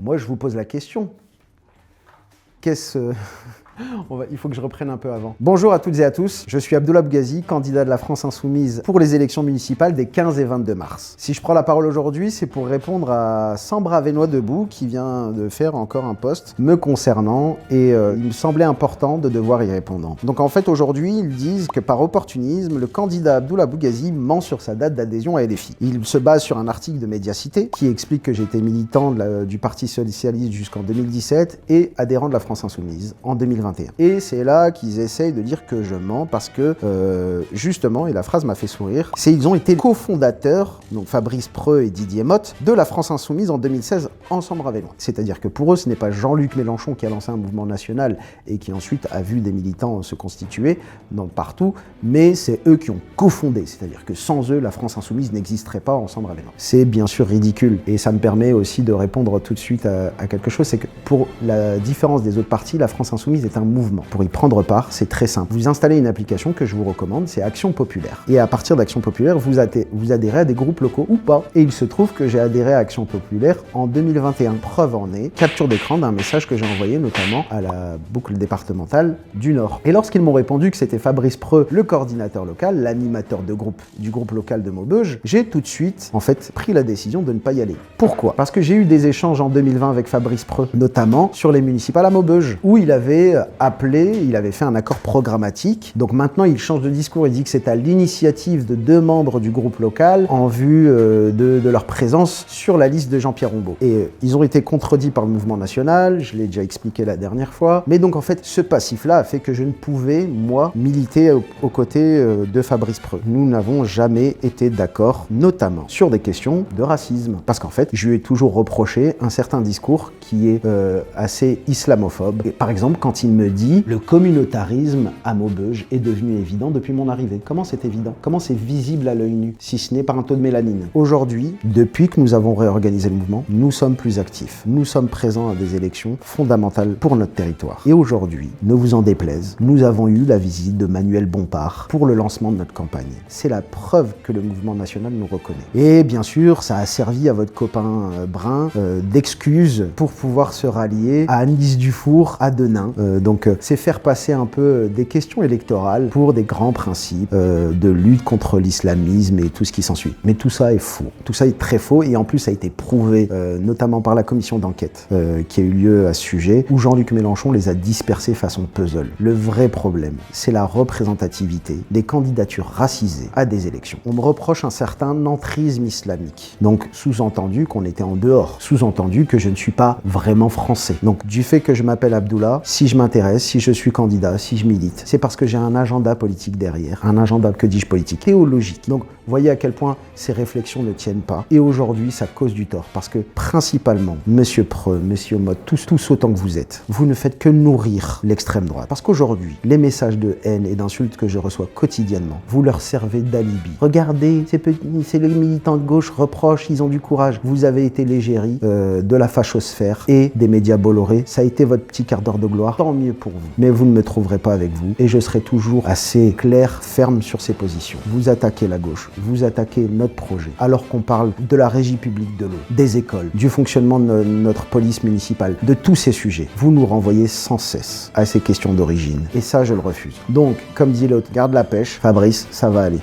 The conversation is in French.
Moi, je vous pose la question. Il faut que je reprenne un peu avant. Bonjour à toutes et à tous, je suis Abdoullah Bougazi, candidat de la France Insoumise pour les élections municipales des 15 et 22 mars. Si je prends la parole aujourd'hui, c'est pour répondre à Sambra Vénois Debout qui vient de faire encore un post me concernant et il me semblait important de devoir y répondre. Donc en fait aujourd'hui, ils disent que par opportunisme, le candidat Abdoullah Bougazi ment sur sa date d'adhésion à LFI. Il se base sur un article de Mediacité qui explique que j'étais militant du Parti Socialiste jusqu'en 2017 et adhérent de la France Insoumise en 2021. Et c'est là qu'ils essayent de dire que je mens parce que, justement, et la phrase m'a fait sourire, ils ont été cofondateurs, donc Fabrice Preux et Didier Motte, de la France Insoumise en 2016 ensemble avec moi. C'est-à-dire que pour eux, ce n'est pas Jean-Luc Mélenchon qui a lancé un mouvement national et qui ensuite a vu des militants se constituer partout, mais c'est eux qui ont cofondé. C'est-à-dire que sans eux, la France Insoumise n'existerait pas ensemble avec moi. C'est bien sûr ridicule et ça me permet aussi de répondre tout de suite à quelque chose, c'est que pour la différence des autres partis, la France Insoumise est un mouvement. Pour y prendre part, c'est très simple. Vous installez une application que je vous recommande, c'est Action Populaire. Et à partir d'Action Populaire, vous adhérez à des groupes locaux ou pas. Et il se trouve que j'ai adhéré à Action Populaire en 2021. Preuve en est, capture d'écran d'un message que j'ai envoyé notamment à la boucle départementale du Nord. Et lorsqu'ils m'ont répondu que c'était Fabrice Preux, le coordinateur local, l'animateur du groupe local de Maubeuge, j'ai tout de suite, en fait, pris la décision de ne pas y aller. Pourquoi ? Parce que j'ai eu des échanges en 2020 avec Fabrice Preux, notamment sur les municipales à Maubeuge, où il avait il avait fait un accord programmatique. Donc maintenant, il change de discours. Il dit que c'est à l'initiative de 2 membres du groupe local en vue de leur présence sur la liste de Jean-Pierre Rombaud. Et ils ont été contredits par le mouvement national. Je l'ai déjà expliqué la dernière fois. Mais donc en fait, ce passif-là a fait que je ne pouvais, moi, militer aux côtés de Fabrice Preux. Nous n'avons jamais été d'accord, notamment sur des questions de racisme. Parce qu'en fait, je lui ai toujours reproché un certain discours qui est assez islamophobe. Et par exemple, quand il me dit le communautarisme à Maubeuge est devenu évident depuis mon arrivée. Comment c'est évident ? Comment c'est visible à l'œil nu, si ce n'est par un taux de mélanine ? Aujourd'hui, depuis que nous avons réorganisé le mouvement, nous sommes plus actifs. Nous sommes présents à des élections fondamentales pour notre territoire. Et aujourd'hui, ne vous en déplaise, nous avons eu la visite de Manuel Bompard pour le lancement de notre campagne. C'est la preuve que le mouvement national nous reconnaît. Et bien sûr, ça a servi à votre copain Brun d'excuse pour pouvoir se rallier à Anne-Lise Dufour, à Denain. Donc c'est faire passer un peu des questions électorales pour des grands principes de lutte contre l'islamisme et tout ce qui s'ensuit. Mais tout ça est faux. Tout ça est très faux et en plus ça a été prouvé notamment par la commission d'enquête qui a eu lieu à ce sujet où Jean-Luc Mélenchon les a dispersés façon puzzle. Le vrai problème, c'est la représentativité des candidatures racisées à des élections. On me reproche un certain entrisme islamique. Donc sous-entendu qu'on était en dehors. Sous-entendu que je ne suis pas vraiment français. Donc du fait que je m'appelle Abdoullah, si je m'intéresse, si je suis candidat, si je milite, c'est parce que j'ai un agenda politique derrière, un agenda, que dis-je, politique, théologique. Donc, voyez à quel point ces réflexions ne tiennent pas. Et aujourd'hui, ça cause du tort, parce que principalement, Monsieur Preux, Monsieur Motte, tous autant que vous êtes, vous ne faites que nourrir l'extrême droite. Parce qu'aujourd'hui, les messages de haine et d'insultes que je reçois quotidiennement, vous leur servez d'alibi. Regardez, c'est les militants de gauche reprochent, ils ont du courage. Vous avez été l'égérie de la fachosphère et des médias Bolloré. Ça a été votre petit quart d'heure de gloire. Tant mieux pour vous. Mais vous ne me trouverez pas avec vous et je serai toujours assez clair, ferme sur ces positions. Vous attaquez la gauche, vous attaquez notre projet, alors qu'on parle de la régie publique de l'eau, des écoles, du fonctionnement de notre police municipale, de tous ces sujets. Vous nous renvoyez sans cesse à ces questions d'origine. Et ça, je le refuse. Donc, comme dit l'autre, garde la pêche, Fabrice, ça va aller.